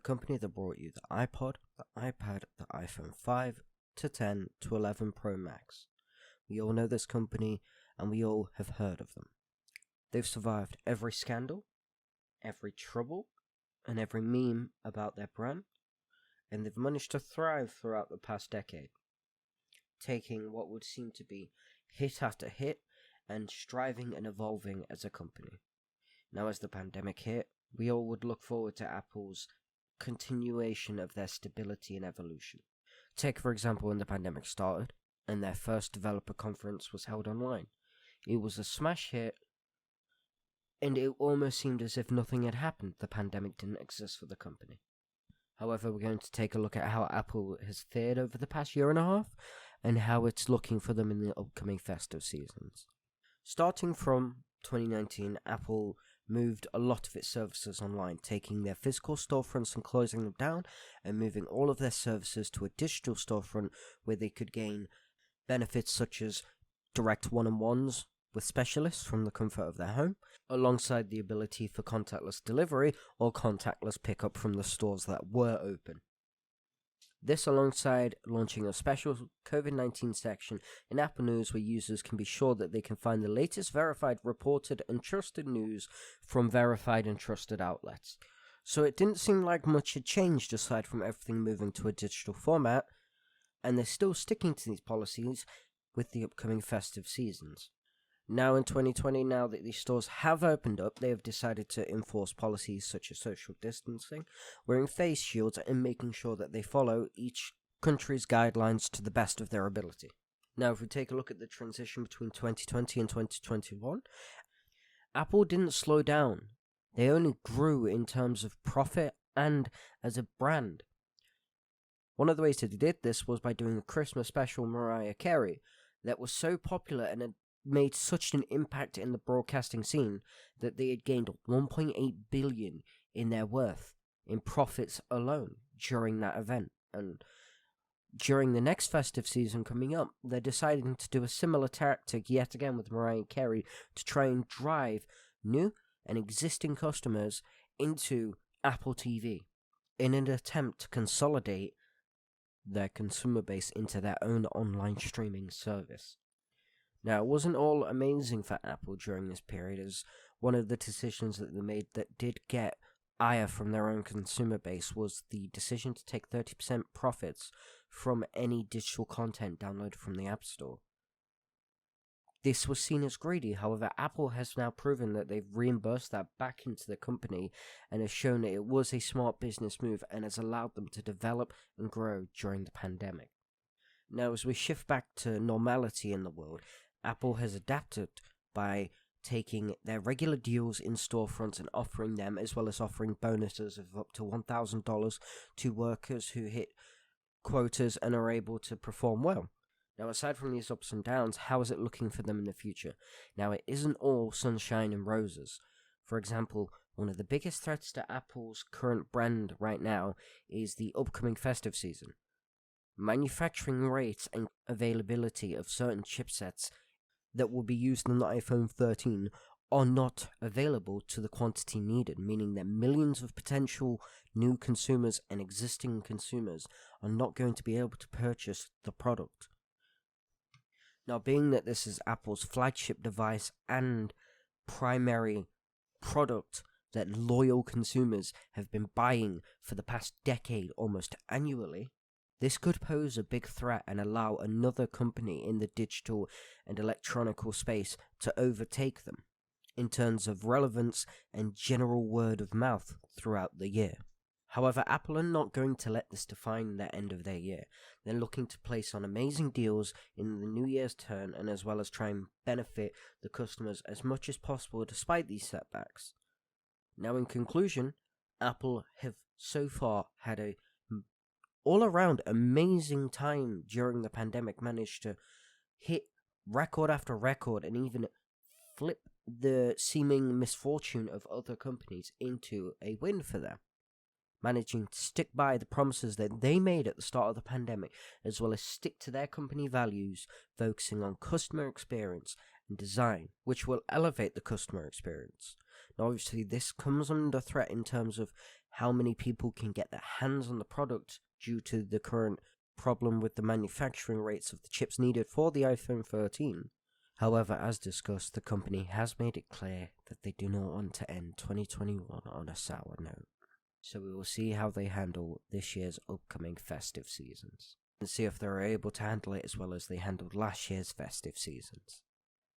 company that brought you the iPod, the iPad, the iPhone 5 to 10 to 11 Pro Max. We all know this company and we all have heard of them. They've survived every scandal, every trouble, and every meme about their brand, and they've managed to thrive throughout the past decade, taking what would seem to be hit after hit and striving and evolving as a company. Now, as the pandemic hit, we all would look forward to Apple's continuation of their stability and evolution. Take, for example, when the pandemic started and their first developer conference was held online. It was a smash hit, and it almost seemed as if nothing had happened. The pandemic didn't exist for the company. However, we're going to take a look at how Apple has fared over the past year and a half, and how it's looking for them in the upcoming festive seasons. Starting from 2019, Apple moved a lot of its services online, taking their physical storefronts and closing them down, and moving all of their services to a digital storefront where they could gain benefits such as direct one-on-ones with specialists from the comfort of their home, alongside the ability for contactless delivery or contactless pickup from the stores that were open. This alongside launching a special Covid-19 section in Apple News where users can be sure that they can find the latest verified, reported and trusted news from verified and trusted outlets. So it didn't seem like much had changed aside from everything moving to a digital format, and they're still sticking to these policies with the upcoming festive seasons. Now in 2020, now that these stores have opened up, they have decided to enforce policies such as social distancing, wearing face shields, and making sure that they follow each country's guidelines to the best of their ability. Now, if we take a look at the transition between 2020 and 2021, Apple didn't slow down. They only grew in terms of profit and as a brand. One of the ways that they did this was by doing a Christmas special Mariah Carey that was so popular and had made such an impact in the broadcasting scene that they had gained $1.8 billion in their worth in profits alone during that event. And during the next festive season coming up, they're deciding to do a similar tactic yet again with Mariah Carey to try and drive new and existing customers into Apple TV in an attempt to consolidate their consumer base into their own online streaming service. Now, it wasn't all amazing for Apple during this period, as one of the decisions that they made that did get ire from their own consumer base was the decision to take 30% profits from any digital content downloaded from the App Store. This was seen as greedy, however, Apple has now proven that they've reimbursed that back into the company and has shown that it was a smart business move and has allowed them to develop and grow during the pandemic. Now, as we shift back to normality in the world, Apple has adapted by taking their regular deals in storefronts and offering them, as well as offering bonuses of up to $1,000 to workers who hit quotas and are able to perform well. Now, aside from these ups and downs, how is it looking for them in the future? Now, it isn't all sunshine and roses. For example, one of the biggest threats to Apple's current brand right now is the upcoming festive season. Manufacturing rates and availability of certain chipsets that will be used in the iPhone 13 are not available to the quantity needed, meaning that millions of potential new consumers and existing consumers are not going to be able to purchase the product. Now, being that this is Apple's flagship device and primary product that loyal consumers have been buying for the past decade almost annually, this could pose a big threat and allow another company in the digital and electronical space to overtake them in terms of relevance and general word of mouth throughout the year. However, Apple are not going to let this define the end of their year. They're looking to place on amazing deals in the New Year's turn and as well as try and benefit the customers as much as possible despite these setbacks. Now, in conclusion, Apple have so far had a all-around amazing time during the pandemic, managed to hit record after record and even flip the seeming misfortune of other companies into a win for them, managing to stick by the promises that they made at the start of the pandemic, as well as stick to their company values, focusing on customer experience and design, which will elevate the customer experience. Now, obviously, this comes under threat in terms of how many people can get their hands on the product due to the current problem with the manufacturing rates of the chips needed for the iPhone 13. However, as discussed, the company has made it clear that they do not want to end 2021 on a sour note. So we will see how they handle this year's upcoming festive seasons, and see if they are able to handle it as well as they handled last year's festive seasons.